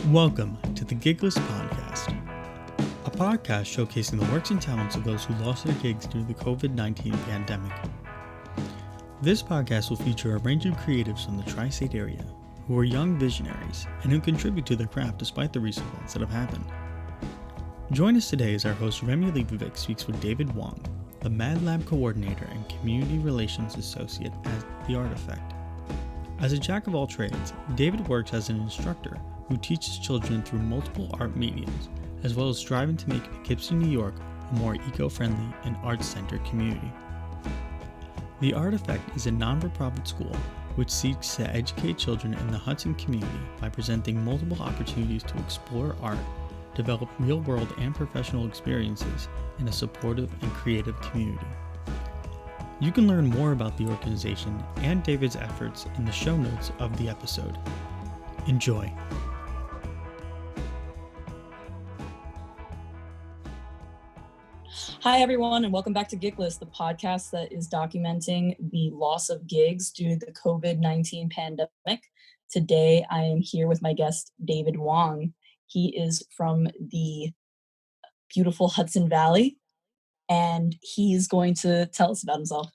Welcome to the Gigless Podcast, a podcast showcasing the works and talents of those who lost their gigs due to the COVID-19 pandemic. This podcast will feature a range of creatives from the tri-state area who are young visionaries and who contribute to their craft despite the recent events that have happened. Join us today as our host Remi Leibovic speaks with David Wong, the Mad Lab Coordinator and Community Relations Associate at The Artifact. As a jack of all trades, David works as an instructor who teaches children through multiple art mediums, as well as striving to make Poughkeepsie, New York, a more eco-friendly and arts-centered community. The Artifact is a non-for-profit school which seeks to educate children in the Hudson community by presenting multiple opportunities to explore art, develop real-world and professional experiences in a supportive and creative community. You can learn more about the organization and David's efforts in the show notes of the episode. Enjoy. Hi, everyone, and welcome back to Gigless, the podcast that is documenting the loss of gigs due to the COVID-19 pandemic. Today, I am here with my guest, David Wong. He is from the beautiful Hudson Valley, and he's going to tell us about himself.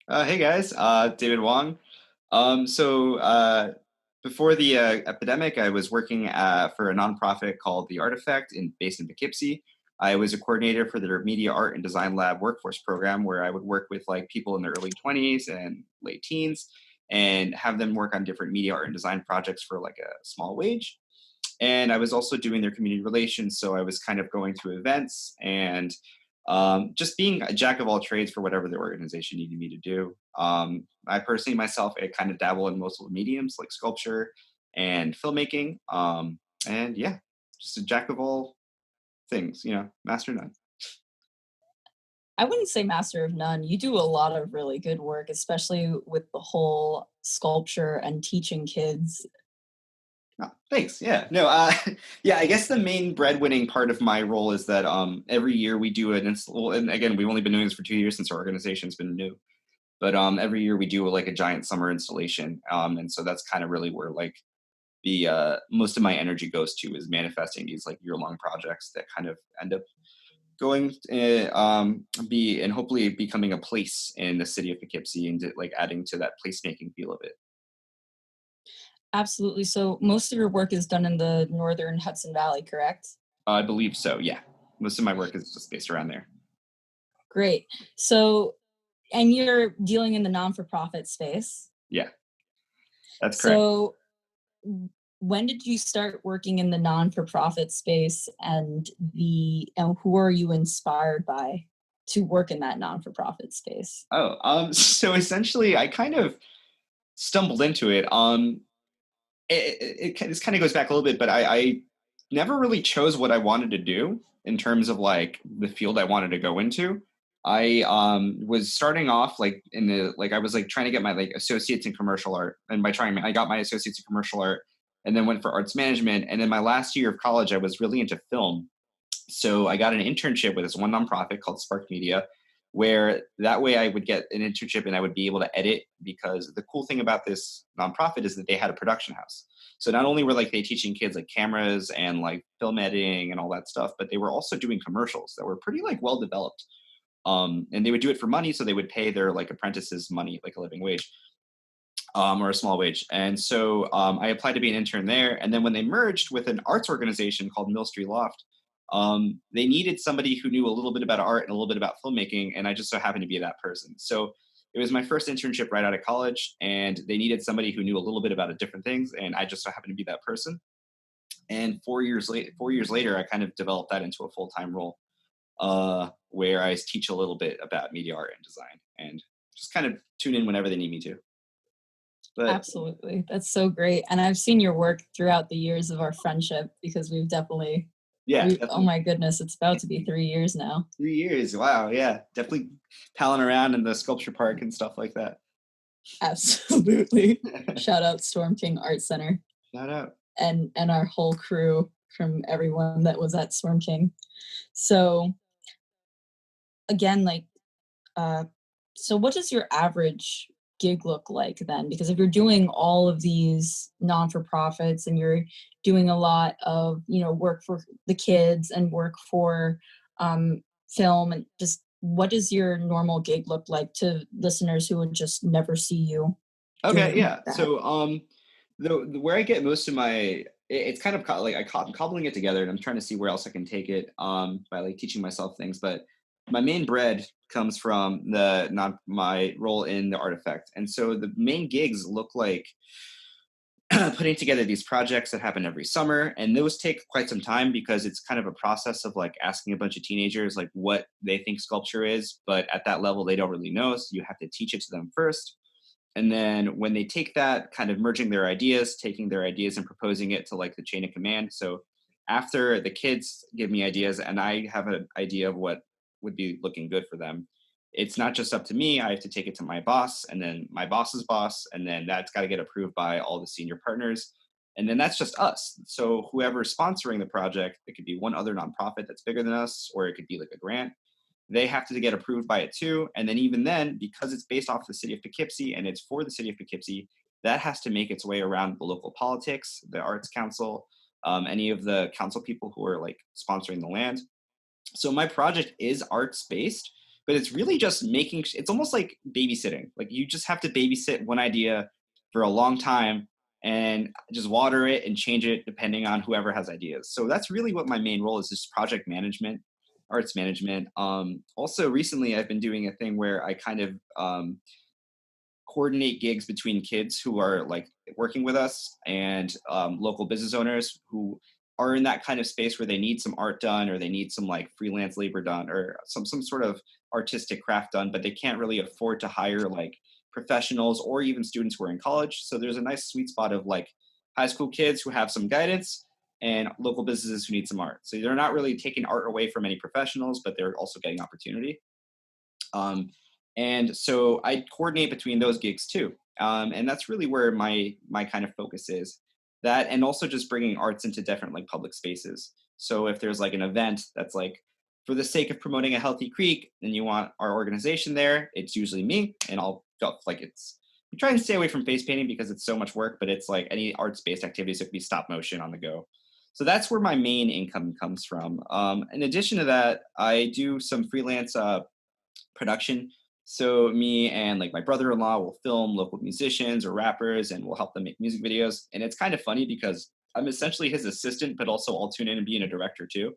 Hey guys, David Wong. Before the epidemic, I was working for a nonprofit called The Artifact based in Poughkeepsie. I was a coordinator for their Media Art and Design Lab workforce program, where I would work with people in their early 20s and late teens and have them work on different media art and design projects for a small wage. And I was also doing their community relations, so I was kind of going to events and just being a jack of all trades for whatever the organization needed me to do. I personally myself, I kind of dabble in most of the mediums like sculpture and filmmaking. Just a jack of all things, master none. I wouldn't say master of none. You do a lot of really good work, especially with the whole sculpture and teaching kids. Oh, thanks. Yeah. No. I guess the main breadwinning part of my role is that every year we do and again, we've only been doing this for 2 years since our organization's been new. But every year we do a giant summer installation, and so that's kind of really where the most of my energy goes to, is manifesting these year-long projects that kind of end up going and hopefully becoming a place in the city of Poughkeepsie and adding to that placemaking feel of it. Absolutely. So most of your work is done in the northern Hudson Valley, correct? I believe so, yeah. Most of my work is just based around there. Great. So, and you're dealing in the non-for-profit space? Yeah, that's correct. So when did you start working in the non-for-profit space, and who are you inspired by to work in that non-for-profit space? So essentially I kind of stumbled into it. This kind of goes back a little bit, but I never really chose what I wanted to do in terms of the field I wanted to go into. I was starting off I was trying to get my associates in commercial art, and by trying I got my associates in commercial art, and then went for arts management. And then my last year of college, I was really into film, so I got an internship with this one nonprofit called Spark Media, where that way I would get an internship and I would be able to edit, because the cool thing about this nonprofit is that they had a production house. So not only were they teaching kids cameras and film editing and all that stuff, but they were also doing commercials that were pretty well developed. And they would do it for money, so they would pay their apprentices money, a living wage, or a small wage. And so I applied to be an intern there. And then when they merged with an arts organization called Mill Street Loft, they needed somebody who knew a little bit about art and a little bit about filmmaking, and I just so happened to be that person. So it was my first internship right out of college, and they needed somebody who knew a little bit about different things, and I just so happened to be that person. And 4 years later, I kind of developed that into a full-time role, where I teach a little bit about media art and design, and just kind of tune in whenever they need me to. But absolutely, that's so great. And I've seen your work throughout the years of our friendship, because we've definitely. Oh my goodness, it's about to be 3 years now. 3 years, wow, yeah. Definitely palling around in the sculpture park and stuff like that. Absolutely. Shout out Storm King Art Center. Shout out. And our whole crew, from everyone that was at Storm King. So again, so what does your average gig look like then? Because if you're doing all of these non-for-profits and you're doing a lot of, work for the kids and work for film, and just what does your normal gig look like to listeners who would just never see you Okay, doing yeah. that? So the where I get most of my it's kind of like I'm cobbling it together, and I'm trying to see where else I can take it by like teaching myself things. But my main bread comes from the not my role in the artifact, and so the main gigs look like putting together these projects that happen every summer, and those take quite some time because it's kind of a process of like asking a bunch of teenagers like what they think sculpture is, but at that level they don't really know, so you have to teach it to them first. And then when they take that, kind of merging their ideas, taking their ideas and proposing it to like the chain of command. So after the kids give me ideas and I have an idea of what would be looking good for them, it's not just up to me. I have to take it to my boss and then my boss's boss. And then that's got to get approved by all the senior partners. And then that's just us. So whoever's sponsoring the project, it could be one other nonprofit that's bigger than us, or it could be like a grant. They have to get approved by it too. And then even then, because it's based off the city of Poughkeepsie and it's for the city of Poughkeepsie, that has to make its way around the local politics, the arts council, any of the council people who are like sponsoring the land. So my project is arts based, but it's really just it's almost like babysitting. Like you just have to babysit one idea for a long time and just water it and change it depending on whoever has ideas. So that's really what my main role is, just project management, arts management. Also recently I've been doing a thing where I kind of coordinate gigs between kids who are like working with us and local business owners who are in that kind of space where they need some art done, or they need some like freelance labor done, or some sort of artistic craft done, but they can't really afford to hire like professionals or even students who are in college. So there's a nice sweet spot of like high school kids who have some guidance and local businesses who need some art. So they're not really taking art away from any professionals, but they're also getting opportunity. And so I coordinate between those gigs too. And that's really where my kind of focus is. That, and also just bringing arts into different like public spaces. So if there's like an event that's like for the sake of promoting a healthy creek, and you want our organization there, it's usually me, and I'll go like we try and stay away from face painting because it's so much work, but it's like any arts-based activities, it could be stop motion on the go. So that's where my main income comes from. In addition to that, I do some freelance production. So me and like my brother-in-law will film local musicians or rappers, and we'll help them make music videos. And it's kind of funny because I'm essentially his assistant, but also I'll tune in and be a director too.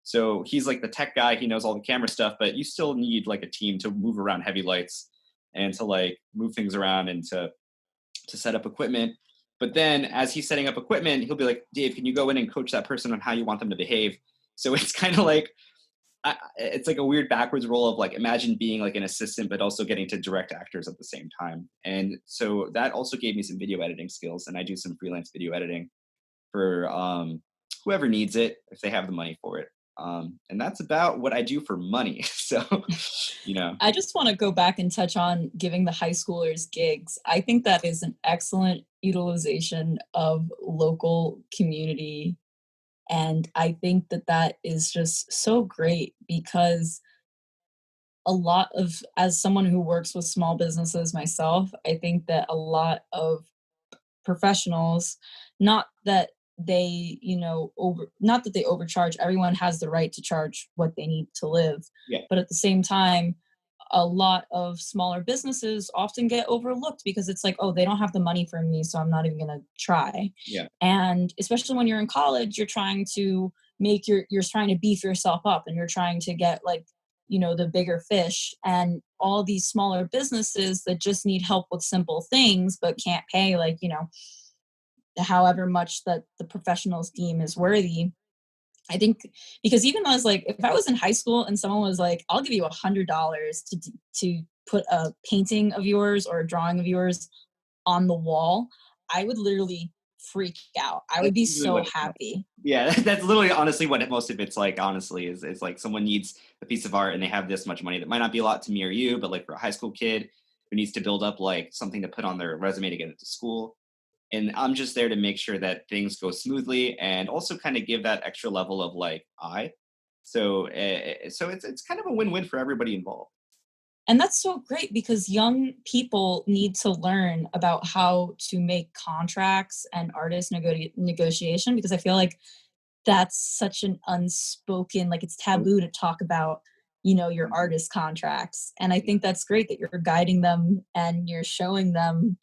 So he's like the tech guy, he knows all the camera stuff, but you still need like a team to move around heavy lights and to like move things around and to set up equipment. But then as he's setting up equipment, he'll be like, Dave, can you go in and coach that person on how you want them to behave? So it's kind of like, it's like a weird backwards role of like, imagine being like an assistant, but also getting to direct actors at the same time. And so that also gave me some video editing skills, and I do some freelance video editing for whoever needs it, if they have the money for it. And that's about what I do for money. So, I just want to go back and touch on giving the high schoolers gigs. I think that is an excellent utilization of local community. And I think that that is just so great because as someone who works with small businesses myself, I think that a lot of professionals, not that they, not that they overcharge, everyone has the right to charge what they need to live. Yeah. But at the same time, a lot of smaller businesses often get overlooked because it's like, oh, they don't have the money for me, so I'm not even going to try. Yeah. And especially when you're in college, you're trying to you're trying to beef yourself up, and you're trying to get like, the bigger fish, and all these smaller businesses that just need help with simple things, but can't pay like, however much that the professionals deem is worthy. I think because even though I was like, if I was in high school and someone was like, I'll give you $100 to put a painting of yours or a drawing of yours on the wall, I would literally freak out. I would be so happy. Yeah, that's literally honestly what most of it's like, honestly, is like someone needs a piece of art and they have this much money that might not be a lot to me or you, but like for a high school kid who needs to build up like something to put on their resume to get into school. And I'm just there to make sure that things go smoothly and also kind of give that extra level of like so it's kind of a win-win for everybody involved. And that's so great because young people need to learn about how to make contracts and artist negotiation, because I feel like that's such an unspoken, like it's taboo to talk about, your artist contracts. And I think that's great that you're guiding them and you're showing them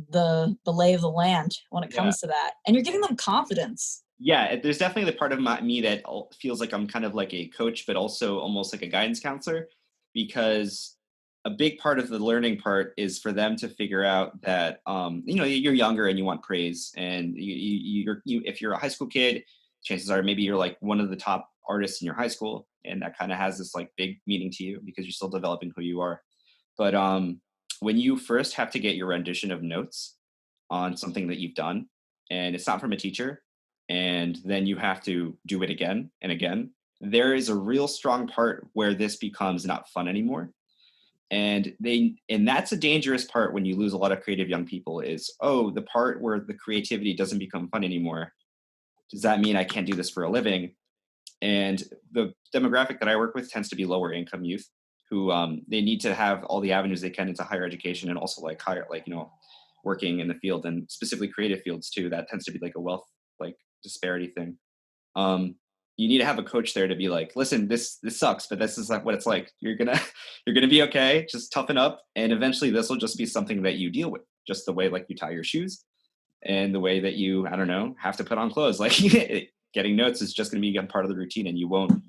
the lay of the land when it Yeah. comes to that. And you're giving them confidence. Yeah, there's definitely the part of me that feels like I'm kind of like a coach, but also almost like a guidance counselor, because a big part of the learning part is for them to figure out that you're younger and you want praise, and if you're a high school kid, chances are maybe you're like one of the top artists in your high school, and that kind of has this like big meaning to you because you're still developing who you are. But when you first have to get your rendition of notes on something that you've done, and it's not from a teacher, and then you have to do it again and again, there is a real strong part where this becomes not fun anymore. And that's a dangerous part when you lose a lot of creative young people is, oh, the part where the creativity doesn't become fun anymore. Does that mean I can't do this for a living? And the demographic that I work with tends to be lower income youth who they need to have all the avenues they can into higher education, and also like higher, like, working in the field, and specifically creative fields too. That tends to be like a wealth, like, disparity thing. Um, you need to have a coach there to be like, listen, this sucks, but this is like what it's like. You're gonna you're gonna be okay. Just toughen up, and eventually this will just be something that you deal with, just the way like you tie your shoes, and the way that you, I don't know, have to put on clothes. Like getting notes is just gonna be a part of the routine, and you won't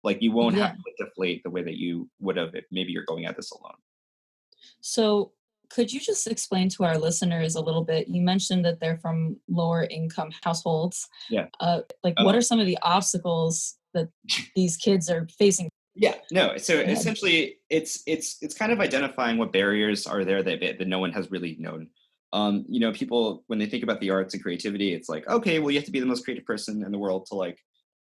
Yeah. have to deflate the way that you would have if maybe you're going at this alone. So, could you just explain to our listeners a little bit? You mentioned that they're from lower income households. Yeah. What are some of the obstacles that these kids are facing? Yeah, no. So Go ahead. essentially, it's kind of identifying what barriers are there that no one has really known. People, when they think about the arts and creativity, it's like, okay, well, you have to be the most creative person in the world to like,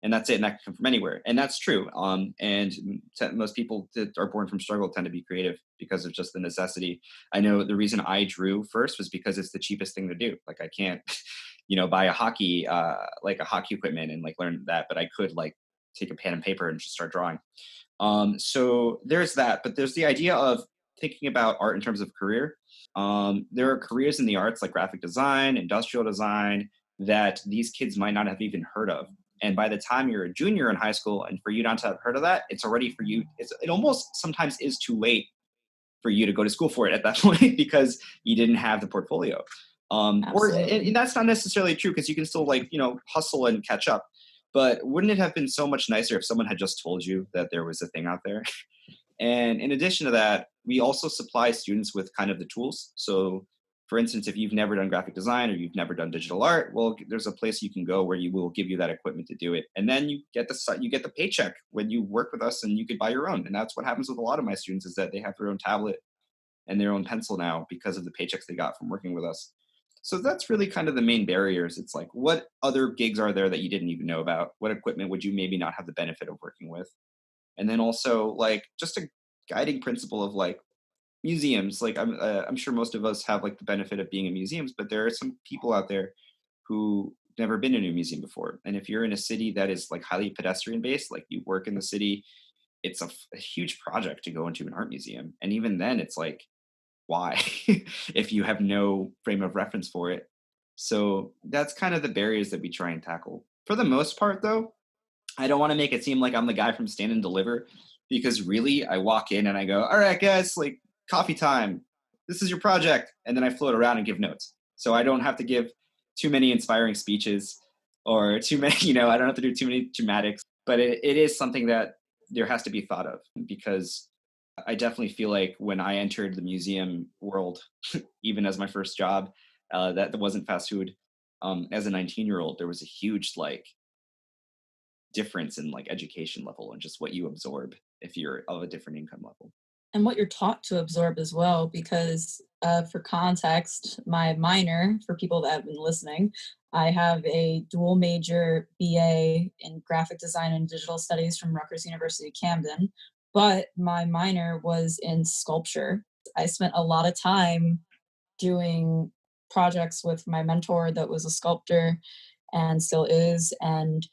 and that's it, and that can come from anywhere, and that's true. Most people that are born from struggle tend to be creative because of just the necessity. I know the reason I drew first was because it's the cheapest thing to do. Like I can't, buy a hockey equipment and like learn that, but I could like take a pen and paper and just start drawing. So there's that, but there's the idea of thinking about art in terms of career. There are careers in the arts like graphic design, industrial design, that these kids might not have even heard of. And by the time you're a junior in high school, and for you not to have heard of that, it's already for you. It almost sometimes is too late for you to go to school for it at that point because you didn't have the portfolio. And that's not necessarily true because you can still like, hustle and catch up. But wouldn't it have been so much nicer if someone had just told you that there was a thing out there? And in addition to that, we also supply students with kind of the tools. So for instance, if you've never done graphic design or you've never done digital art, well, there's a place you can go where you will give you that equipment to do it. And then you get the paycheck when you work with us, and you could buy your own. And that's what happens with a lot of my students, is that they have their own tablet and their own pencil now because of the paychecks they got from working with us. So that's really kind of the main barriers. It's like, what other gigs are there that you didn't even know about? What equipment would you maybe not have the benefit of working with? And then also like just a guiding principle of like museums. Like I'm sure most of us have like the benefit of being in museums, but there are some people out there who never been in a museum before. And if you're in a city that is like highly pedestrian based, like you work in the city, it's a huge project to go into an art museum. And even then it's like, why if you have no frame of reference for it? So that's kind of the barriers that we try and tackle. For the most part, though, I don't want to make it seem like I'm the guy from Stand and Deliver, because really I walk in and I go, all right, guys, like coffee time. This is your project. And then I float around and give notes. So I don't have to give too many inspiring speeches or too many, I don't have to do too many dramatics, but it is something that there has to be thought of, because I definitely feel like when I entered the museum world, even as my first job, that wasn't fast food. As a 19-year-old, there was a huge like difference in like education level and just what you absorb if you're of a different income level. And what you're taught to absorb as well, because for context, my minor, for people that have been listening, I have a dual major BA in graphic design and digital studies from Rutgers University Camden, but my minor was in sculpture. I spent a lot of time doing projects with my mentor that was a sculptor and still is. And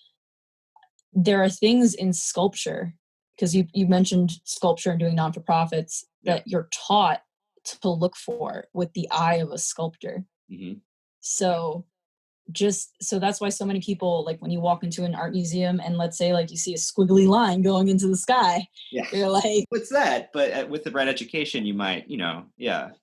there are things in sculpture, because you mentioned sculpture and doing non-for-profits that you're taught to look for with the eye of a sculptor. Mm-hmm. So that's why so many people, like when you walk into an art museum and let's say like you see a squiggly line going into the sky, you're like, what's that? But with the right education, you might,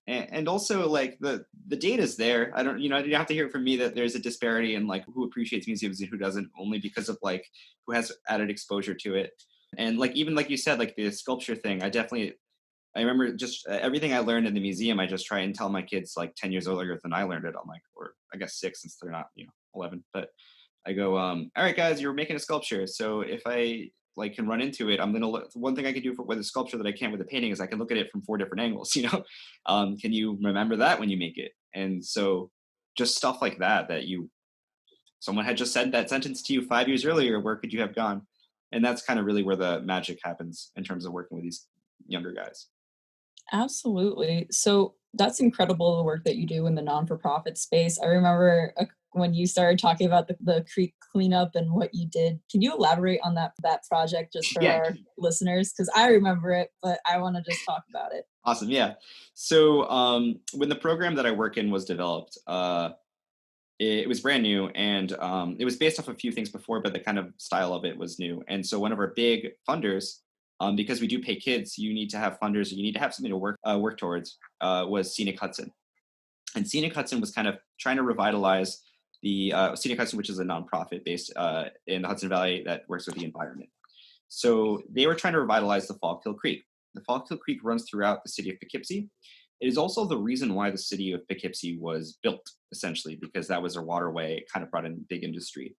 and also like the data's there. I don't, you don't have to hear from me that there's a disparity in like who appreciates museums and who doesn't, only because of like who has added exposure to it. And like even like you said, like the sculpture thing, I remember just everything I learned in the museum, I just try and tell my kids like 10 years older than I learned it. I'm like, or I guess 6 since they're not, 11. But I go, all right, guys, you're making a sculpture. So if I like can run into it, I'm going to look. One thing I can do with a sculpture that I can't with a painting is I can look at it from 4 different angles, Can you remember that when you make it? And so just stuff like that someone had just said that sentence to you 5 years earlier, where could you have gone? And that's kind of really where the magic happens in terms of working with these younger guys. Absolutely. So that's incredible, the work that you do in the non-for-profit space. I remember when you started talking about the creek cleanup and what you did. Can you elaborate on that project just for our listeners? Because I remember it, but I want to just talk about it. Awesome. Yeah. So when the program that I work in was developed, it was brand new, and it was based off a few things before, but the kind of style of it was new. And so one of our big funders, because we do pay kids, you need to have funders, you need to have something to work towards, was Scenic Hudson. And Scenic Hudson was kind of trying to revitalize the Scenic Hudson, which is a nonprofit based in the Hudson Valley that works with the environment. So they were trying to revitalize the Fallkill Creek. The Fallkill Creek runs throughout the city of Poughkeepsie. It is also the reason why the city of Poughkeepsie was built, essentially, because that was a waterway. It kind of brought in big industry.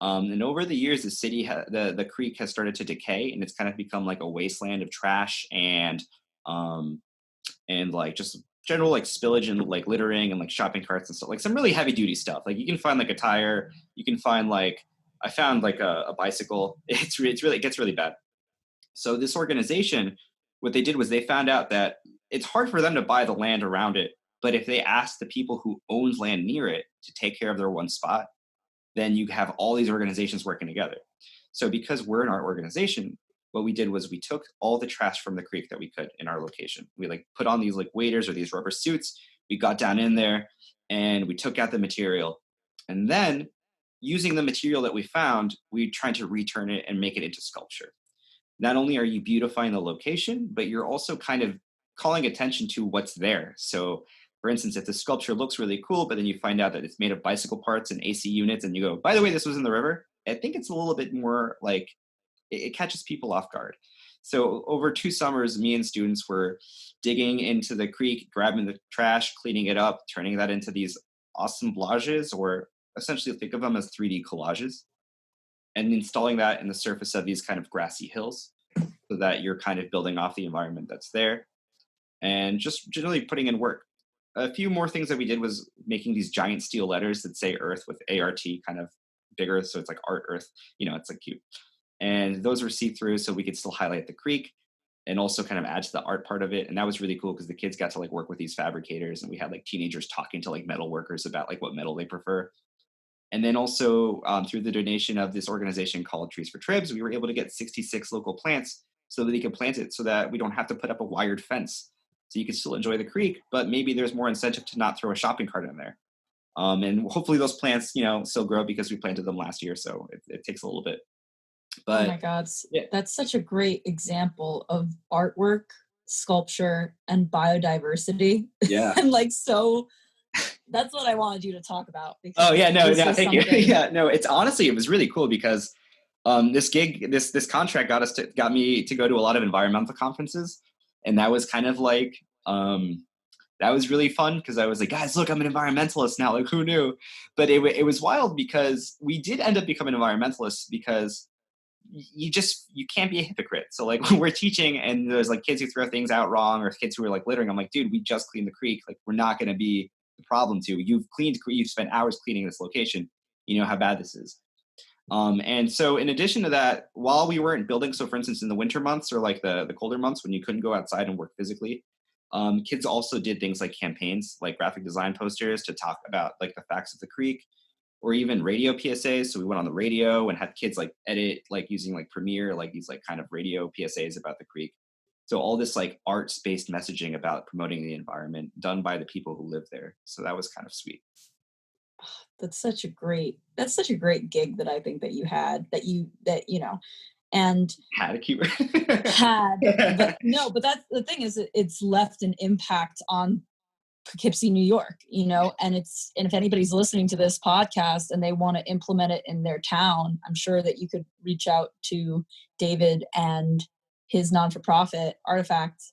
And over the years, the city, the creek has started to decay, and it's kind of become like a wasteland of trash and like just general like spillage and like littering and like shopping carts and stuff, like some really heavy duty stuff. Like you can find like a tire, you can find like, I found like a bicycle. It gets really bad. So this organization, what they did was they found out that it's hard for them to buy the land around it, but if they ask the people who owned land near it to take care of their one spot, then you have all these organizations working together. So because we're an art organization, what we did was we took all the trash from the creek that we could in our location. We like put on these like waders or these rubber suits. We got down in there and we took out the material. And then using the material that we found, we tried to return it and make it into sculpture. Not only are you beautifying the location, but you're also kind of calling attention to what's there. So for instance, if the sculpture looks really cool, but then you find out that it's made of bicycle parts and AC units, and you go, by the way, this was in the river, I think it's a little bit more like, it catches people off guard. So over 2 summers, me and students were digging into the creek, grabbing the trash, cleaning it up, turning that into these assemblages, or essentially think of them as 3D collages, and installing that in the surface of these kind of grassy hills so that you're kind of building off the environment that's there and just generally putting in work. A few more things that we did was making these giant steel letters that say Earth with ART kind of bigger. So it's like Art Earth, it's like cute. And those were see-through, so we could still highlight the creek and also kind of add to the art part of it. And that was really cool because the kids got to like work with these fabricators, and we had like teenagers talking to like metal workers about like what metal they prefer. And then also through the donation of this organization called Trees for Tribs, we were able to get 66 local plants so that they could plant it so that we don't have to put up a wired fence. So you can still enjoy the creek, but maybe there's more incentive to not throw a shopping cart in there. And hopefully those plants, still grow because we planted them last year. So it takes a little bit. But, oh my God, that's such a great example of artwork, sculpture, and biodiversity. Yeah. And like, so that's what I wanted you to talk about. Oh yeah, no, thank you. Yeah, no, it was really cool because this gig, this contract got me to go to a lot of environmental conferences, and that was kind of like that was really fun because I was like, guys, look, I'm an environmentalist now. Like, who knew? But it was wild because we did end up becoming environmentalists because you can't be a hypocrite. So like when we're teaching and there's like kids who throw things out wrong or kids who are like littering, I'm like, dude, we just cleaned the creek. Like, we're not going to be the problem too. You've spent hours cleaning this location. You know how bad this is. And so in addition to that, while we weren't building, so for instance, in the winter months or like the colder months when you couldn't go outside and work physically, kids also did things like campaigns, like graphic design posters to talk about like the facts of the creek. or even radio PSAs. So we went on the radio and had kids like edit, like using like Premiere, like these like kind of radio PSAs about the creek. So all this like arts-based messaging about promoting the environment done by the people who live there. So that was kind of sweet. That's such a great gig that I think that you had, that you know, and Had a keyword. but no, but that's the thing, is it's left an impact on Poughkeepsie, New York, you know, and if anybody's listening to this podcast and they want to implement it in their town, I'm sure that you could reach out to David and his non-for-profit Artifact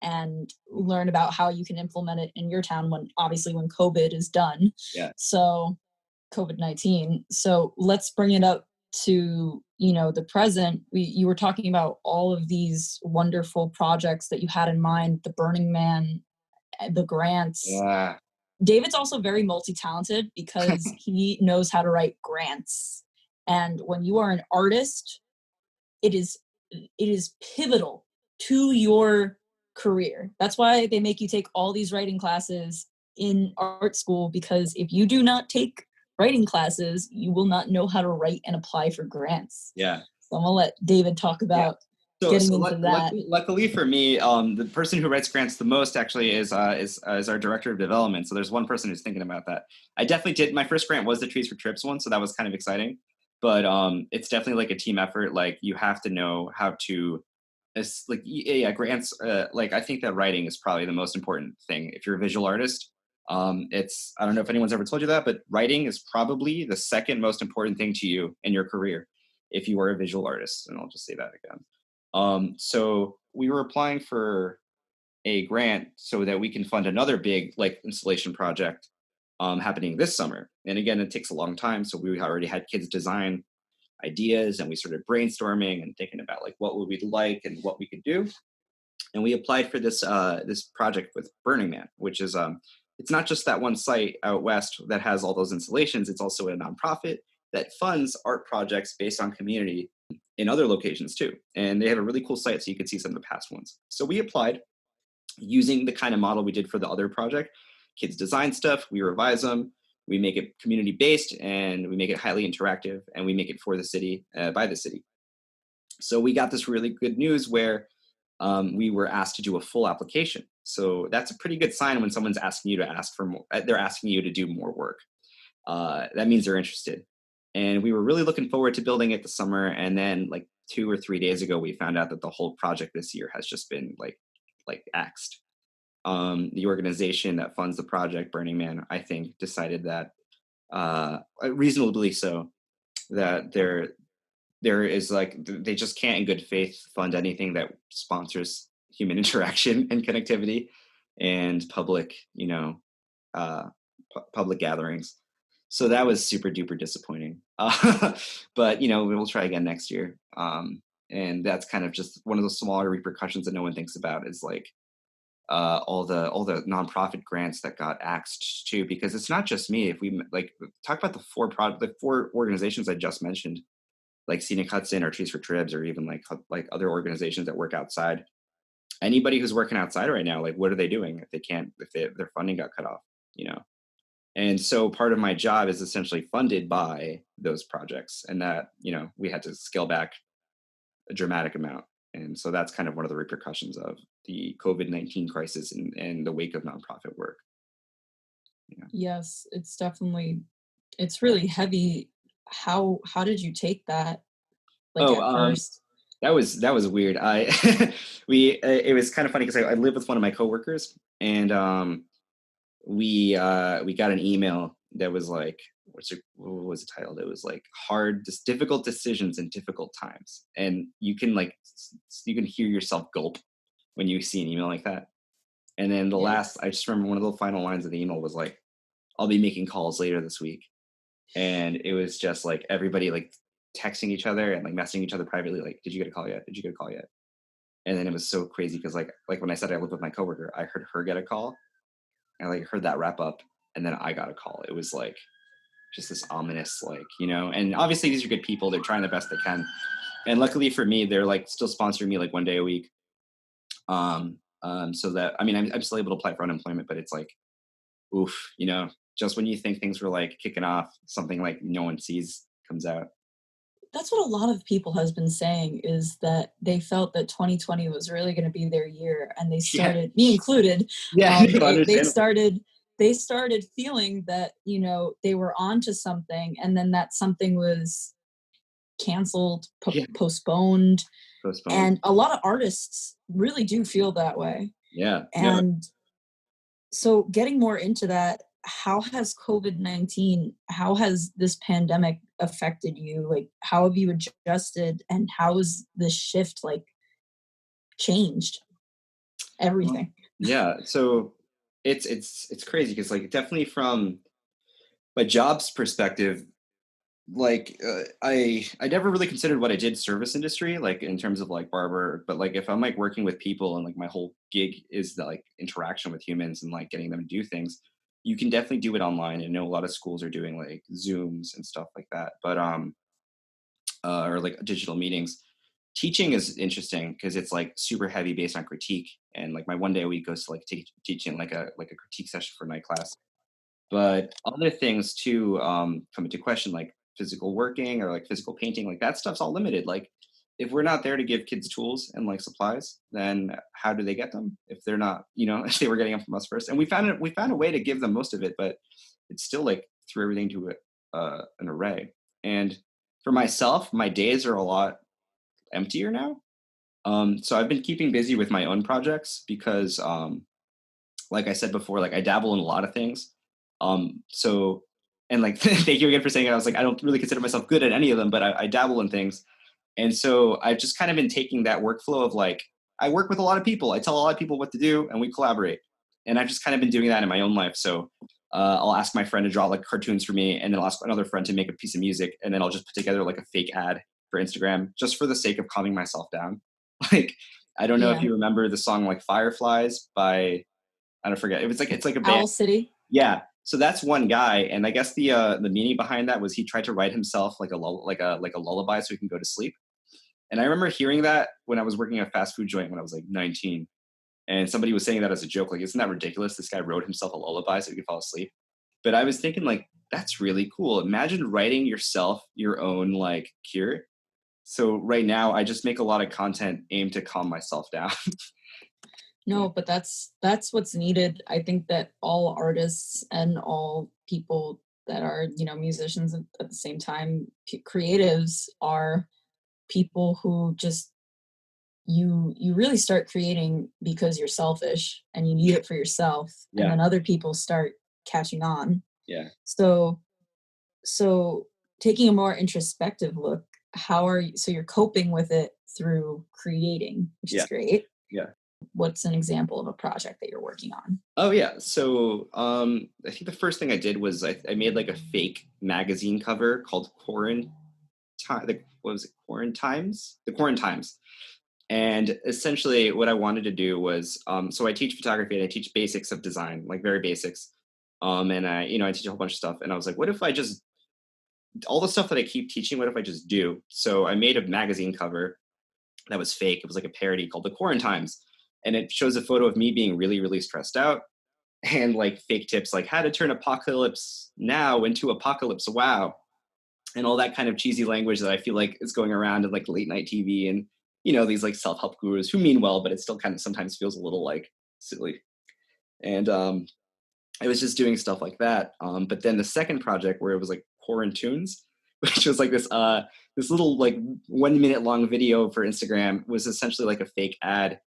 and learn about how you can implement it in your town when COVID is done. Yeah. So COVID-19. So let's bring it up to, you know, the present. You were talking about all of these wonderful projects that you had in mind, the Burning Man, the grants. Yeah. David's also very multi-talented because he knows how to write grants. And when you are an artist, it is pivotal to your career. That's why they make you take all these writing classes in art school, because if you do not take writing classes, you will not know how to write and apply for grants. Yeah. So I'm gonna let David talk about getting into that. Luckily for me, the person who writes grants the most actually is our director of development. So there's one person who's thinking about that. I definitely did. My first grant was the Trees for Trips one, so that was kind of exciting. But it's definitely like a team effort. Like you have to know how to, grants. Like I think that writing is probably the most important thing if you're a visual artist. I don't know if anyone's ever told you that, but writing is probably the second most important thing to you in your career if you are a visual artist. And I'll just say that again. So we were applying for a grant so that we can fund another big like installation project happening this summer. And again, it takes a long time. So we already had kids design ideas and we started brainstorming and thinking about like what would we like and what we could do. And we applied for this project with Burning Man, which is it's not just that one site out west that has all those installations. It's also a nonprofit that funds art projects based on community in other locations too. And they have a really cool site, so you can see some of the past ones. So we applied using the kind of model we did for the other project. Kids design stuff, we revise them, we make it community based, and we make it highly interactive, and we make it for the city, by the city. So we got this really good news where we were asked to do a full application. So that's a pretty good sign when someone's asking you to ask for more. They're asking you to do more work. That means they're interested. And we were really looking forward to building it this summer. And then like 2 or 3 days ago, we found out that the whole project this year has just been like axed. The organization that funds the project, Burning Man, I think decided that, reasonably so, that there is like, they just can't in good faith fund anything that sponsors human interaction and connectivity and public, public gatherings. So that was super duper disappointing. But, we'll try again next year. And that's kind of just one of the smaller repercussions that no one thinks about is like all the nonprofit grants that got axed too, because it's not just me. If we like talk about the four organizations I just mentioned, like Scenic Hudson or Trees for Tribs, or even like other organizations that work outside. Anybody who's working outside right now, like what are they doing if their funding got cut off, And so part of my job is essentially funded by those projects, and that, we had to scale back a dramatic amount. And so that's kind of one of the repercussions of the COVID-19 crisis and the wake of nonprofit work. Yes, it's really heavy. How did you take that? At first? That was weird. It was kind of funny because I live with one of my coworkers, and we got an email that was like, what was it titled? It was like difficult decisions in difficult times, and you can hear yourself gulp when you see an email like that. And then I just remember one of the final lines of the email was like, "I'll be making calls later this week," and it was just like everybody like texting each other and like messaging each other privately, like, "Did you get a call yet? Did you get a call yet?" And then it was so crazy because like when I said I lived with my coworker, I heard her get a call. I like heard that wrap up, and then I got a call. It was like just this ominous, and obviously these are good people. They're trying the best they can. And luckily for me, they're like still sponsoring me like 1 day a week. So that, I'm still able to apply for unemployment, but it's like, oof, just when you think things were like kicking off, something like no one sees comes out. That's what a lot of people has been saying, is that they felt that 2020 was really going to be their year, and they Yeah. started, me included, Yeah, no, they understandable. started feeling that, you know, they were onto something, and then that something was canceled, Yeah, postponed, postponed. and a lot of artists really do feel that way. Yeah, no, And so getting more into that, how has COVID-19, how has this pandemic affected you? Like, how have you adjusted, and how has this shift like changed well, everything? yeah. So it's crazy because like definitely from my job's perspective, like I never really considered what I did service industry, like in terms of like barber, but like if I'm like working with people and like my whole gig is the like interaction with humans and like getting them to do things, you can definitely do it online. And I know a lot of schools are doing like Zooms and stuff like that, but or like digital meetings. Teaching is interesting because it's like super heavy based on critique, and like my one day a week goes to like teaching like a critique session for night class. But other things too come into question, like physical working or like physical painting, like that stuff's all limited. Like if we're not there to give kids tools and like supplies, then how do they get them if they're not, if they were getting them from us first? And we found a way to give them most of it, but it's still like threw everything to an array. And for myself, my days are a lot emptier now. So I've been keeping busy with my own projects because like I said before, like I dabble in a lot of things. So and like thank you again for saying it. I was like, I don't really consider myself good at any of them, but I dabble in things. And so I've just kind of been taking that workflow of like, I work with a lot of people. I tell a lot of people what to do and we collaborate. And I've just kind of been doing that in my own life. So I'll ask my friend to draw like cartoons for me, and then I'll ask another friend to make a piece of music, and then I'll just put together like a fake ad for Instagram just for the sake of calming myself down. Like, I don't know if Yeah. you remember the song like Fireflies by, I don't forget. It's like a band. Owl City. Yeah. So that's one guy, and I guess the meaning behind that was he tried to write himself like a lullaby so he can go to sleep. And I remember hearing that when I was working at a fast food joint when I was like 19, and somebody was saying that as a joke, like, isn't that ridiculous? This guy wrote himself a lullaby so he could fall asleep. But I was thinking like, that's really cool. Imagine writing yourself your own like cure. So right now I just make a lot of content aimed to calm myself down. No, but that's what's needed. I think that all artists and all people that are, you know, musicians at the same time, creatives, are people who just, you really start creating because you're selfish and you need it for yourself, and Yeah. then other people start catching on. Yeah. So taking a more introspective look, how are you, so you're coping with it through creating, which is Yeah. great. Yeah. What's an example of a project that you're working on? Oh yeah. So I think the first thing I did was I made like a fake magazine cover called Quaran what was it? Quaran Times? The Quaran Times. And essentially what I wanted to do was so I teach photography and I teach basics of design, like very basics. And I teach a whole bunch of stuff. And I was like, what if I just all the stuff that I keep teaching, what if I just do? So I made a magazine cover that was fake. It was like a parody called The Quaran Times. And it shows a photo of me being really, really stressed out, and like fake tips like how to turn apocalypse now into apocalypse wow, and all that kind of cheesy language that I feel like is going around in like late night TV and these like self-help gurus who mean well, but it still kind of sometimes feels a little like silly. And I was just doing stuff like that. But then the second project where it was like Quarantunes, which was like this little like 1 minute long video for Instagram, was essentially like a fake ad.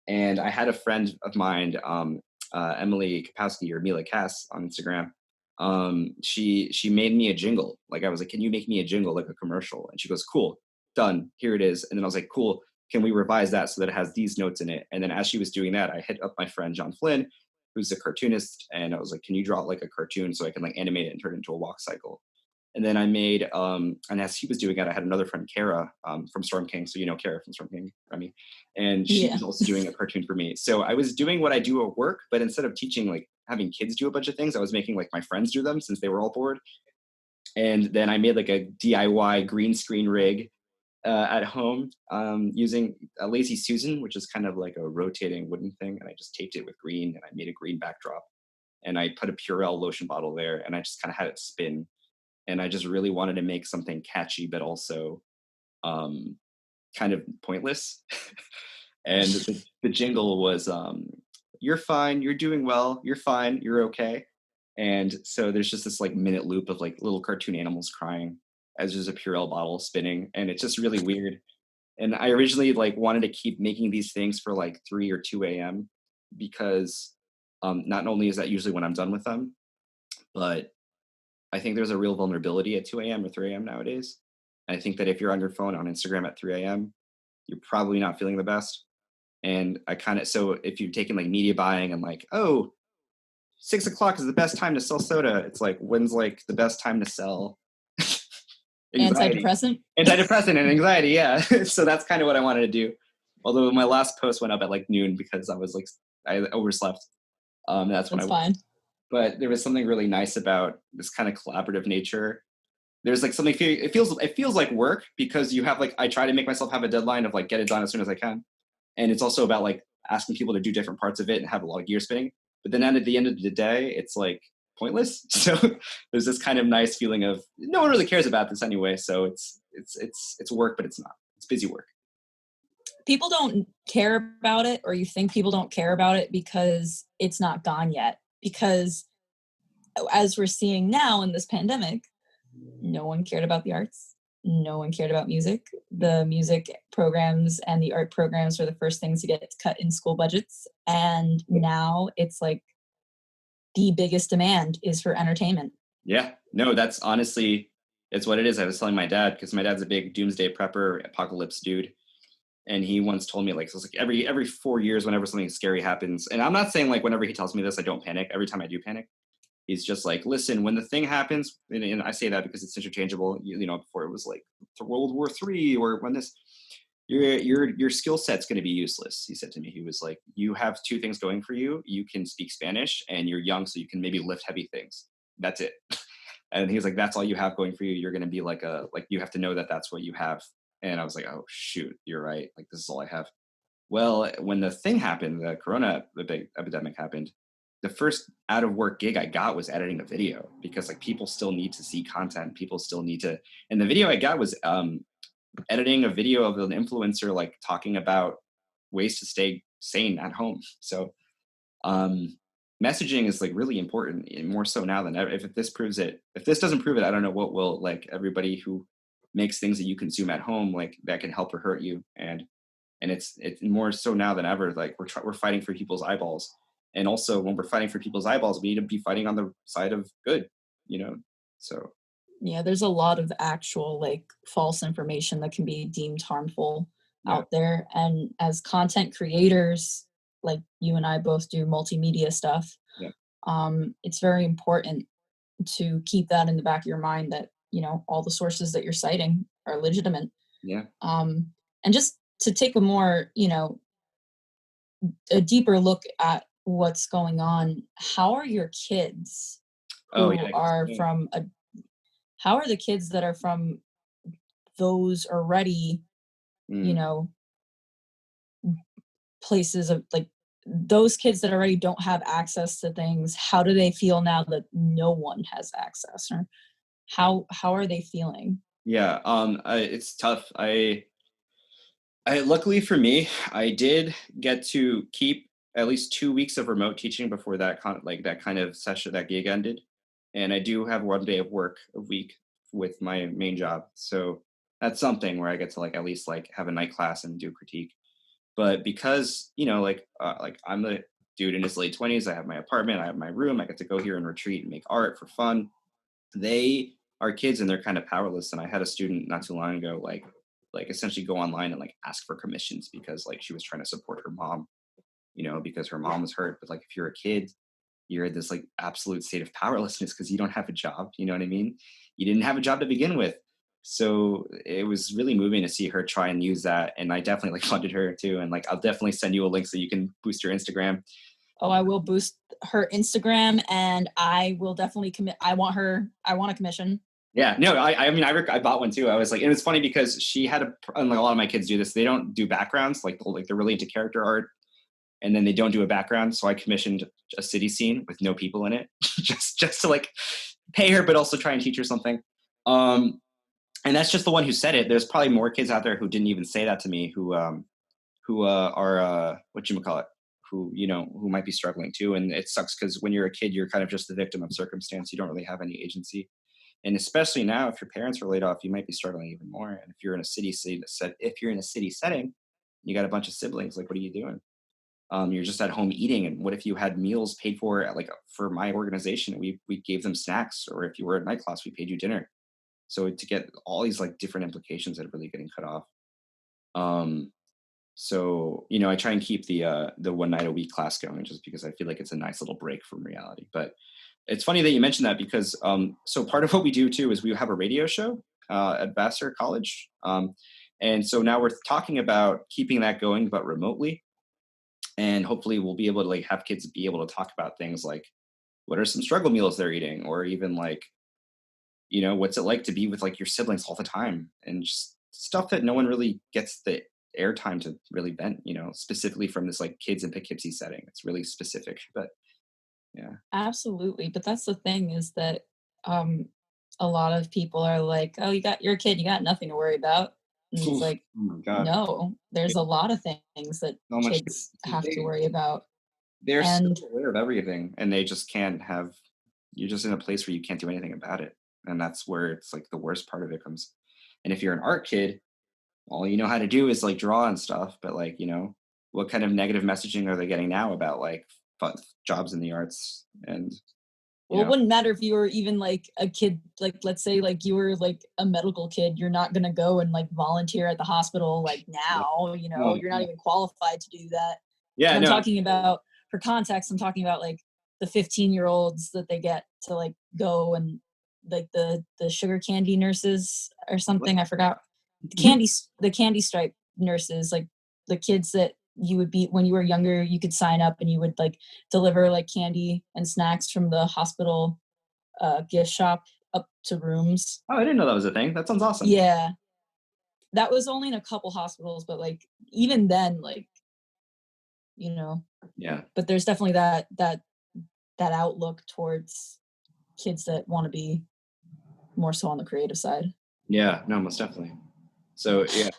And I had a friend of mine, Emily Kapowski, or Mila Cass on Instagram. She made me a jingle. Like I was like, can you make me a jingle, like a commercial? And she goes, cool, done. Here it is. And then I was like, cool. Can we revise that so that it has these notes in it? And then as she was doing that, I hit up my friend John Flynn, who's a cartoonist, and I was like, can you draw like a cartoon so I can like animate it and turn it into a walk cycle? And then I made, and as he was doing it, I had another friend, Kara, from Storm King. So Kara from Storm King, Remi. And she Yeah. was also doing a cartoon for me. So I was doing what I do at work, but instead of teaching, like having kids do a bunch of things, I was making like my friends do them since they were all bored. And then I made like a DIY green screen rig at home using a Lazy Susan, which is kind of like a rotating wooden thing. And I just taped it with green, and I made a green backdrop. and I put a Purell lotion bottle there, and I just kind of had it spin. And I just really wanted to make something catchy, but also kind of pointless. And the jingle was, "You're fine, you're doing well, you're fine, you're okay." And so there's just this like minute loop of like little cartoon animals crying as there's a Purell bottle spinning, and it's just really weird. And I originally like wanted to keep making these things for like 3 or 2 a.m. because not only is that usually when I'm done with them, but I think there's a real vulnerability at 2 a.m. or 3 a.m. nowadays. I think that if you're on your phone on Instagram at 3 a.m., you're probably not feeling the best. And I kind of, so if you've taken like media buying and like, oh, 6 o'clock is the best time to sell soda, it's like, when's like the best time to sell anxiety? Antidepressant and anxiety, yeah. So that's kind of what I wanted to do. Although my last post went up at like noon because I was like, I overslept. That's fine. But there was something really nice about this kind of collaborative nature. There's like something, it feels like work because you have like, I try to make myself have a deadline of like get it done as soon as I can. And it's also about like asking people to do different parts of it and have a lot of gear spinning. But then at the end of the day, it's like pointless. So there's this kind of nice feeling of no one really cares about this anyway. So it's work, but it's not. It's busy work. People don't care about it, or you think people don't care about it because it's not gone yet. Because as we're seeing now in this pandemic, no one cared about the arts. No one cared about music. The music programs and the art programs were the first things to get cut in school budgets. And now it's like the biggest demand is for entertainment. Yeah, no, that's honestly, it's what it is. I was telling my dad, because my dad's a big doomsday prepper, apocalypse dude. And he once told me like, so it's like every 4 years, whenever something scary happens, and I'm not saying like whenever he tells me this, I don't panic. Every time I do panic, he's just like, listen, when the thing happens, and I say that because it's interchangeable, you know, before it was like World War III or when this, your skill set's going to be useless. He said to me, he was like, you have 2 things going for you. You can speak Spanish and you're young, so you can maybe lift heavy things. That's it. And he was like, that's all you have going for you. You're going to be like you have to know that that's what you have. And I was like, oh shoot, you're right. Like, this is all I have. Well, when the thing happened, the Corona epidemic happened, the first out of work gig I got was editing a video, because like people still need to see content. People still need to, and the video I got was editing a video of an influencer, like talking about ways to stay sane at home. So messaging is like really important, more so now than ever. If this proves it, if this doesn't prove it, I don't know what will. Like, everybody who makes things that you consume at home, like that can help or hurt you. And it's more so now than ever. Like we're fighting for people's eyeballs. And also when we're fighting for people's eyeballs, we need to be fighting on the side of good, you know? So. Yeah, there's a lot of actual like false information that can be deemed harmful out there. And as content creators, like you and I both do multimedia stuff, it's very important to keep that in the back of your mind that, you know, all the sources that you're citing are legitimate. Yeah. And just to take a more, you know, a deeper look at what's going on, how are your kids how are the kids that are from those already, you know, places of like those kids that already don't have access to things? How do they feel now that no one has access? Or how are they feeling? Yeah, it's tough. I luckily for me, I did get to keep at least 2 weeks of remote teaching before that kind of session, that gig ended. And I do have 1 day of work a week with my main job. So that's something where I get to like at least like have a night class and do critique. But because, you know, like I'm a dude in his late 20s, I have my apartment, I have my room, I get to go here and retreat and make art for fun. They are kids and they're kind of powerless. And I had a student not too long ago, like essentially go online and like ask for commissions because like she was trying to support her mom, you know, because her mom was hurt. But like if you're a kid, you're in this like absolute state of powerlessness because you don't have a job. You know what I mean? You didn't have a job to begin with. So it was really moving to see her try and use that. And I definitely like funded her too. And like, I'll definitely send you a link so you can boost your Instagram. Oh, I will boost her Instagram and I will definitely commit. I want a commission. Yeah, no, I bought one too. I was like, and it's funny because she had and like a lot of my kids do this. They don't do backgrounds. Like they're really into character art. and then they don't do a background. So I commissioned a city scene with no people in it, just to like pay her, but also try and teach her something. And that's just the one who said it. There's probably more kids out there who didn't even say that to me, who are whatchamacallit, who might be struggling too. And it sucks because when you're a kid, you're kind of just the victim of circumstance. You don't really have any agency. And especially now, if your parents are laid off, you might be struggling even more. And if you're in a city setting, you got a bunch of siblings, like, what are you doing? You're just at home eating. And what if you had meals paid for, like for my organization, we gave them snacks, or if you were at night class, we paid you dinner. So to get all these like different implications that are really getting cut off. So, I try and keep the 1 night a week class going, just because I feel like it's a nice little break from reality. But it's funny that you mentioned that, because so part of what we do too is we have a radio show at Vassar College. And so now we're talking about keeping that going, but remotely. And hopefully we'll be able to like have kids be able to talk about things like, what are some struggle meals they're eating, or even like, what's it like to be with like your siblings all the time, and just stuff that no one really gets the airtime to really vent, specifically from this like kids in Poughkeepsie setting. It's really specific, but yeah. Absolutely. But that's the thing, is that a lot of people are like, oh, you're a kid, you got nothing to worry about. And it's like, Oh my God. no, there's a lot of things that So much kids have to worry about. They're And so aware of everything, and they just can't have, you're just in a place where you can't do anything about it. And that's where it's like the worst part of it comes. And if you're an art kid, all you know how to do is like draw and stuff, but like, what kind of negative messaging are they getting now about like jobs in the arts? And well, it wouldn't matter if you were even like a kid, like let's say like you were like a medical kid, you're not gonna go and like volunteer at the hospital like now, you're not even qualified to do that. Yeah, and I'm talking about, for context, I'm talking about like the 15-year-olds that they get to like go and like the sugar candy nurses or something. I forgot. The candy stripe nurses, like the kids that you would be when you were younger, you could sign up and you would like deliver like candy and snacks from the hospital gift shop up to rooms. Oh, I didn't know that was a thing. That sounds awesome. Yeah. That was only in a couple hospitals, but like even then, like, Yeah. But there's definitely that outlook towards kids that want to be more so on the creative side. Yeah, no, most definitely. So yeah,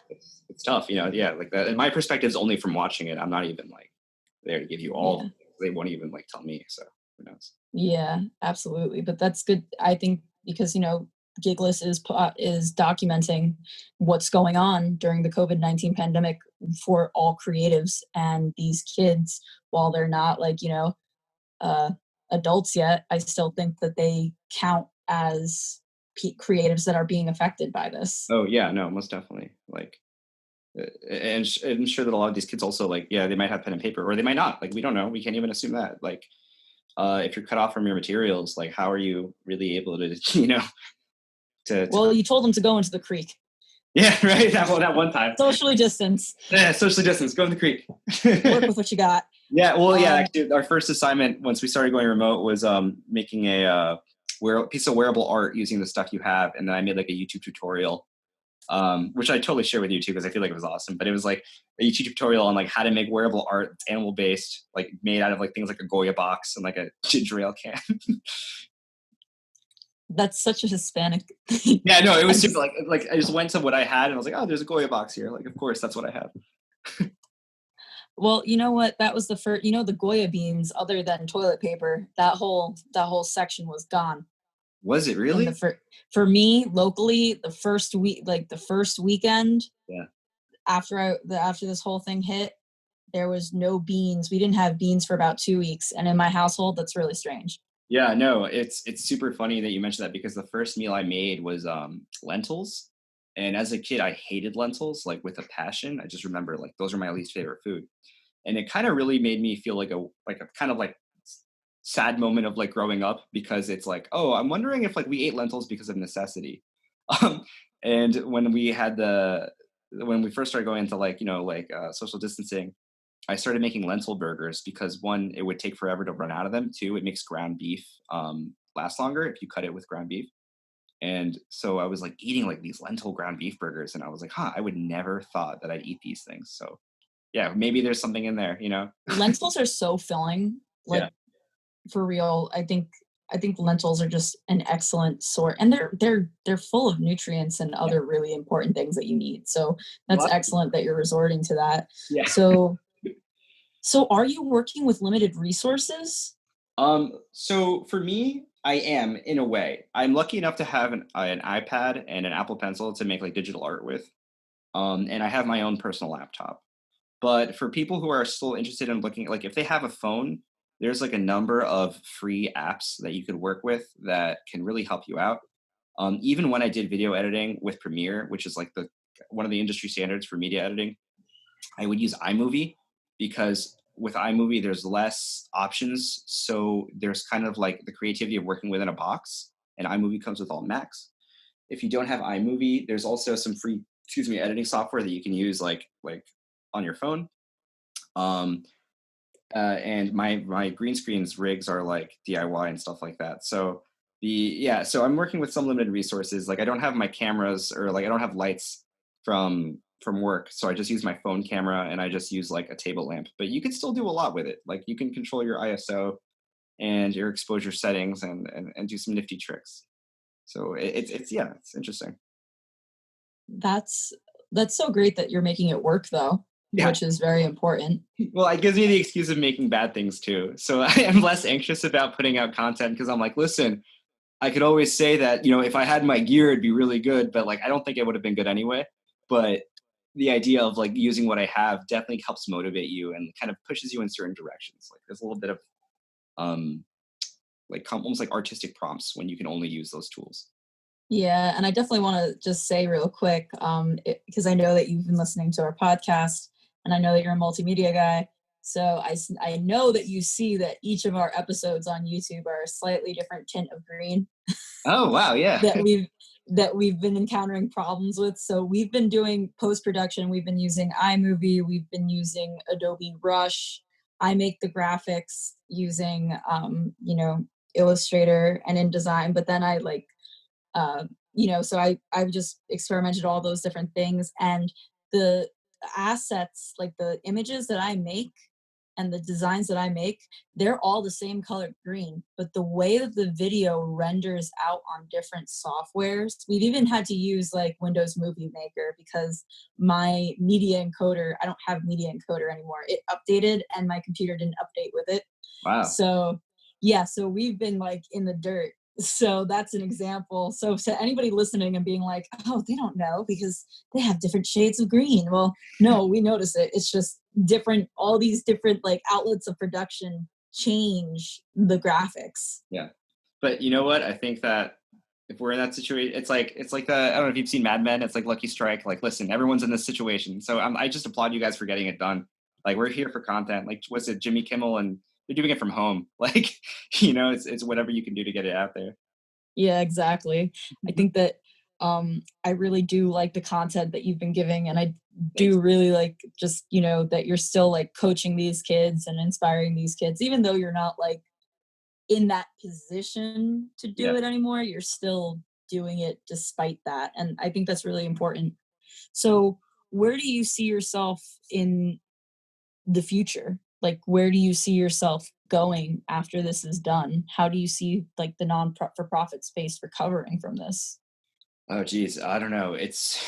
it's tough, yeah, like that. And my perspective is only from watching it. I'm not even like there to give you all. Yeah. They won't even like tell me. So who knows? Yeah, absolutely. But that's good, I think, because Gigless is documenting what's going on during the COVID-19 pandemic for all creatives, and these kids, while they're not like adults yet, I still think that they count as creatives that are being affected by this. Oh yeah, no, most definitely. Like, and I'm sure that a lot of these kids also like, yeah, they might have pen and paper, or they might not. Like, we don't know. We can't even assume that. Like, if you're cut off from your materials, like, how are you really able to, Well, you told them to go into the creek. Yeah, right. That one time. Socially distance. Yeah, socially distance. Go in the creek. Work with what you got. Yeah, well, yeah. Actually, our first assignment once we started going remote was making a piece of wearable art using the stuff you have, and then I made like a YouTube tutorial, which I totally share with you too because I feel like it was awesome. But it was like a YouTube tutorial on like how to make wearable art that's animal based, like made out of like things like a Goya box and like a ginger ale can. That's such a Hispanic thing. Yeah, no, it was super like I just went to what I had and I was like, oh, there's a Goya box here. Like, of course, that's what I have. Well, you know what? That was the first. The Goya beans, other than toilet paper, that whole section was gone. Was it really? For me, locally, the first weekend. Yeah. After this whole thing hit, there was no beans. We didn't have beans for about 2 weeks, and in my household, that's really strange. Yeah, no, it's super funny that you mentioned that because the first meal I made was lentils. And as a kid, I hated lentils like with a passion. I just remember like those are my least favorite food. And it kind of really made me feel like a kind of like sad moment of like growing up because it's like, oh, I'm wondering if like we ate lentils because of necessity. And when we first started going into like, social distancing, I started making lentil burgers because one, it would take forever to run out of them. Two, it makes ground beef last longer if you cut it with ground beef. And so I was like eating like these lentil ground beef burgers and I was like, I would never thought that I'd eat these things. So yeah, maybe there's something in there, you know? Lentils are so filling, like Yeah. for real. I think lentils are just an excellent sort, and they're full of nutrients and other really important things that you need. So that's Well, excellent that you're resorting to that. yeah. So are you working with limited resources? So for me, I am in a way. I'm lucky enough to have an iPad and an Apple Pencil to make like digital art with. And I have my own personal laptop. But for people who are still interested in looking, like if they have a phone, there's like a number of free apps that you could work with that can really help you out. Even when I did video editing with Premiere, which is like the one of the industry standards for media editing, I would use iMovie because with iMovie there's less options, so there's kind of like the creativity of working within a box. And iMovie comes with all Macs. If you don't have iMovie, there's also some free, editing software that you can use like on your phone. Um, and my green screens rigs are like DIY and stuff like that. So so I'm working with some limited resources. Like I don't have my cameras or like I don't have lights from work, so I just use my phone camera and I just use like a table lamp. But you can still do a lot with it. Like you can control your ISO and your exposure settings and do some nifty tricks. So it's interesting. That's so great that you're making it work though, Yeah. which is very important. Well, it gives me the excuse of making bad things too. So I am less anxious about putting out content because I'm like, listen, I could always say that, if I had my gear, it'd be really good, but like, I don't think it would have been good anyway. But the idea of like using what I have definitely helps motivate you and kind of pushes you in certain directions. Like there's a little bit of almost like artistic prompts when you can only use those tools. Yeah, and I definitely want to just say real quick, because I know that you've been listening to our podcast, and I know that you're a multimedia guy. So I know that you see that each of our episodes on YouTube are a slightly different tint of green. Oh wow, yeah. that we've been encountering problems with. So we've been doing post-production. We've been using iMovie. We've been using Adobe Rush. I make the graphics using Illustrator and InDesign, but then I so I've just experimented all those different things, and the assets, like the images that I make and the designs that I make, they're all the same color green, but the way that the video renders out on different softwares, we've even had to use like Windows Movie Maker because my media encoder, I don't have media encoder anymore. It updated and my computer didn't update with it. Wow. So so we've been like in the dirt. So that's an example. So to anybody listening and being like, oh, they don't know because they have different shades of green. Well, no, we notice it. It's just different, all these different like outlets of production change the graphics. Yeah. But you know what? I think that if we're in that situation, it's like the, I don't know if you've seen Mad Men, it's like Lucky Strike. Like, listen, everyone's in this situation. So I just applaud you guys for getting it done. Like we're here for content. Like what's it, Jimmy Kimmel, and they're doing it from home. Like, it's whatever you can do to get it out there. Yeah, exactly. I think that I really do like the content that you've been giving, and I do really like just, that you're still like coaching these kids and inspiring these kids, even though you're not like in that position to do it anymore, you're still doing it despite that. And I think that's really important. So where do you see yourself in the future? Like, where do you see yourself going after this is done? How do you see like the non-for-profit space recovering from this? Oh geez, I don't know. It's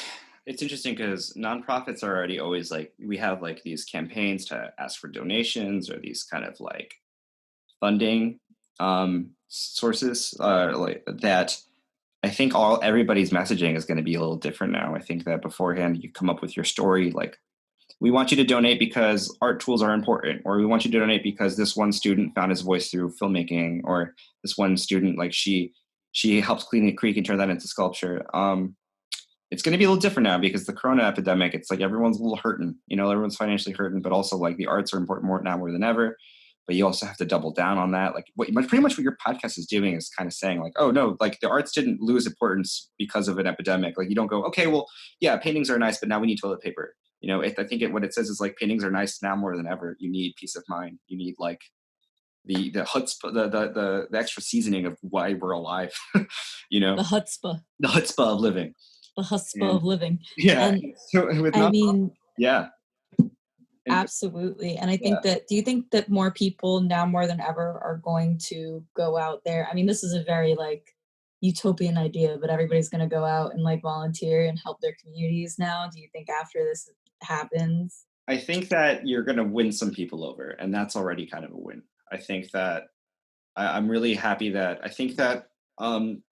interesting because nonprofits are already always like, we have like these campaigns to ask for donations or these kind of like funding sources like that. I think everybody's messaging is going to be a little different now. I think that beforehand you come up with your story like, we want you to donate because art tools are important, or we want you to donate because this one student found his voice through filmmaking, or this one student, like she helps clean a creek and turn that into sculpture. It's going to be a little different now because the Corona epidemic, it's like everyone's a little hurting, everyone's financially hurting, but also like the arts are important more than ever. But you also have to double down on that. Like pretty much what your podcast is doing is kind of saying like, oh no, like the arts didn't lose importance because of an epidemic. Like you don't go, okay, well, yeah, paintings are nice, but now we need toilet paper. I think what it says is like paintings are nice now more than ever. You need peace of mind. You need like the chutzpah, the extra seasoning of why we're alive. The chutzpah. The chutzpah of living. The chutzpah of living. Yeah. And so with I mean, yeah. Absolutely. And I think that, do you think that more people now more than ever are going to go out there? I mean, this is a very like utopian idea, but everybody's going to go out and like volunteer and help their communities now. Do you think after this happens? I think that you're going to win some people over, and that's already kind of a win. I think that I'm really happy that I think that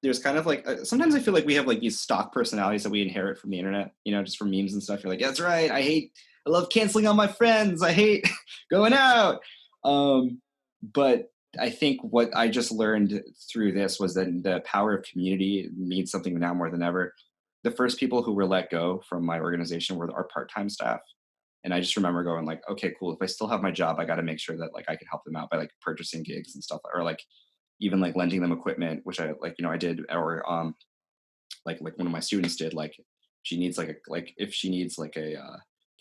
there's kind of like sometimes I feel like we have like these stock personalities that we inherit from the internet, just from memes and stuff. You're like, yeah, that's right. I love canceling on my friends. I hate going out. But I think what I just learned through this was that the power of community means something now more than ever. The first people who were let go from my organization were our part-time staff. And I just remember going like, okay, cool. If I still have my job, I got to make sure that like I can help them out by like purchasing gigs and stuff, or like even like lending them equipment, which I like, I did, or like one of my students did. Like she needs if she needs like a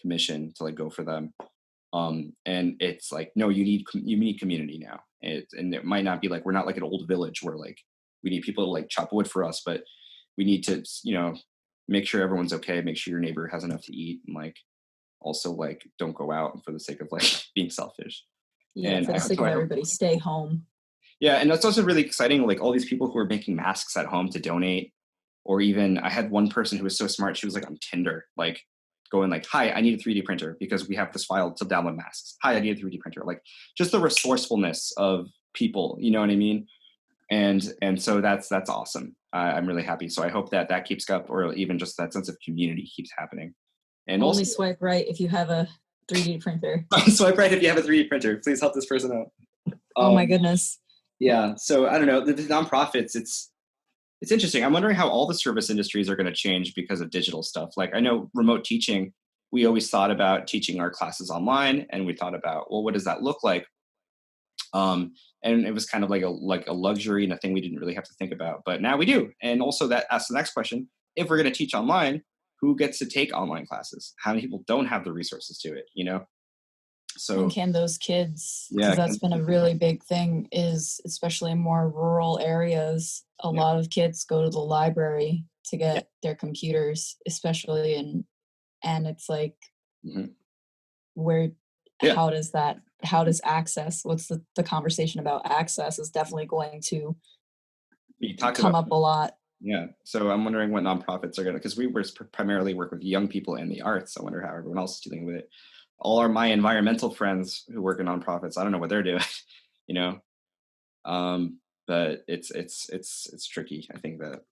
commission to like go for them, and it's like, no, you need community now. And it might not be like, we're not like an old village where like we need people to like chop wood for us, but we need to make sure everyone's okay, make sure your neighbor has enough to eat, and like also like don't go out for the sake of like being selfish. Yeah, and for the sake of everybody, stay home. Yeah, and that's also really exciting, like all these people who are making masks at home to donate. Or even I had one person who was so smart, she was like on Tinder, like going like, hi, I need a 3D printer because we have this file to download masks. Hi, I need a 3D printer. Like just the resourcefulness of people, you know what I mean? And so that's awesome. I'm really happy. So I hope that keeps up, or even just that sense of community keeps happening. And only also, swipe right if you have a 3D printer. Swipe right if you have a 3D printer. Please help this person out. Oh my goodness. Yeah. So I don't know. The nonprofits, it's interesting. I'm wondering how all the service industries are going to change because of digital stuff. Like I know remote teaching, we always thought about teaching our classes online, and we thought about, well, what does that look like? And it was kind of like a luxury and a thing we didn't really have to think about, but now we do. And also that asks the next question: if we're going to teach online, who gets to take online classes? How many people don't have the resources to it? So and can those kids, because that's been a really big thing, is especially in more rural areas, a lot of kids go to the library to get their computers, especially and it's like, where, how does access, what's the conversation about access is definitely going to come up a lot. Yeah. So I'm wondering what nonprofits are going to, because we primarily work with young people in the arts. I wonder how everyone else is dealing with it. All my environmental friends who work in nonprofits, I don't know what they're doing, but it's tricky. I think that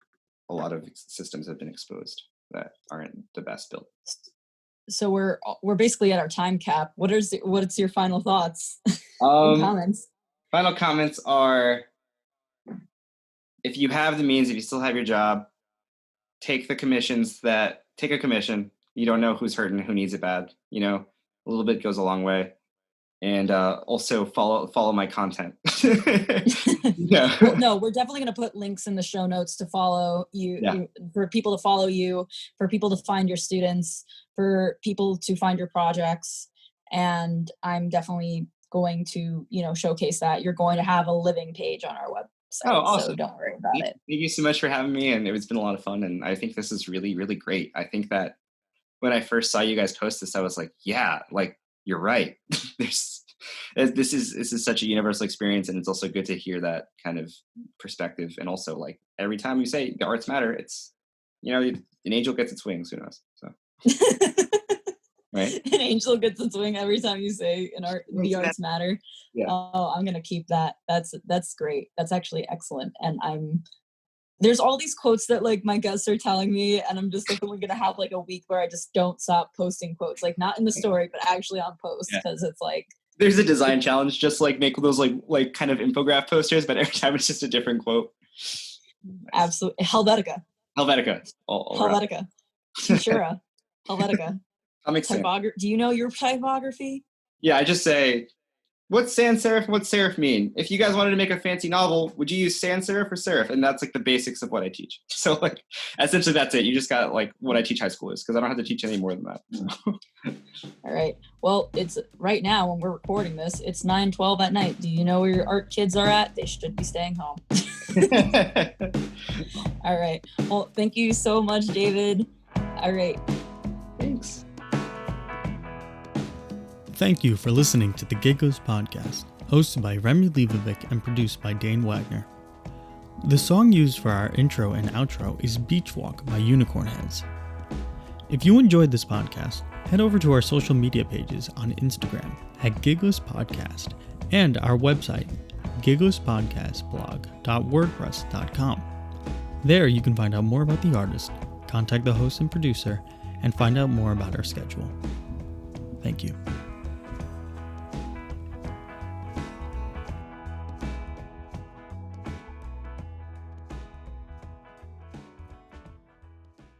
a lot of systems have been exposed that aren't the best built. So we're basically at our time cap. What's your final thoughts? Comments? Final comments are, if you have the means, if you still have your job, take a commission. You don't know who's hurting, who needs it bad, a little bit goes a long way. And also follow my content. Yeah. Well, no, we're definitely going to put links in the show notes to follow you, for people to follow you, for people to find your students, for people to find your projects. And I'm definitely going to, showcase that. You're going to have a living page on our website. Oh, awesome. So don't worry about it. Thank you so much for having me. And it's been a lot of fun. And I think this is really, really great. I think that when I first saw you guys post this, I was like, yeah, like you're right. This is such a universal experience, and it's also good to hear that kind of perspective. And also, like every time you say the arts matter, it's an angel gets its wings. Who knows? So, right? An angel gets its wing every time you say the arts matter. Yeah. Oh, I'm gonna keep that. That's great. That's actually excellent. And there's all these quotes that like my guests are telling me, and I'm just definitely gonna have like a week where I just don't stop posting quotes, like not in the story, but actually on post, because it's like there's a design challenge. Just like make those like kind of infograph posters, but every time it's just a different quote. Absolutely, Helvetica. Helvetica. Futura. Helvetica. Do you know your typography? Yeah, I just say, what's sans serif? What's serif mean? If you guys wanted to make a fancy novel, would you use sans serif or serif? And that's like the basics of what I teach. So like, essentially that's it. You just got like what I teach high schoolers, because I don't have to teach any more than that. All right. Well, it's right now when we're recording this, it's 9:12 at night. Do you know where your art kids are at? They should be staying home. All right. Well, thank you so much, David. All right. Thanks. Thank you for listening to the Giggles podcast, hosted by Remi Leibovic and produced by Dane Wagner. The song used for our intro and outro is Beach Walk by Unicorn Heads. If you enjoyed this podcast, head over to our social media pages on Instagram at Giggles Podcast and our website, gigglespodcastblog.wordpress.com. There you can find out more about the artist, contact the host and producer, and find out more about our schedule. Thank you.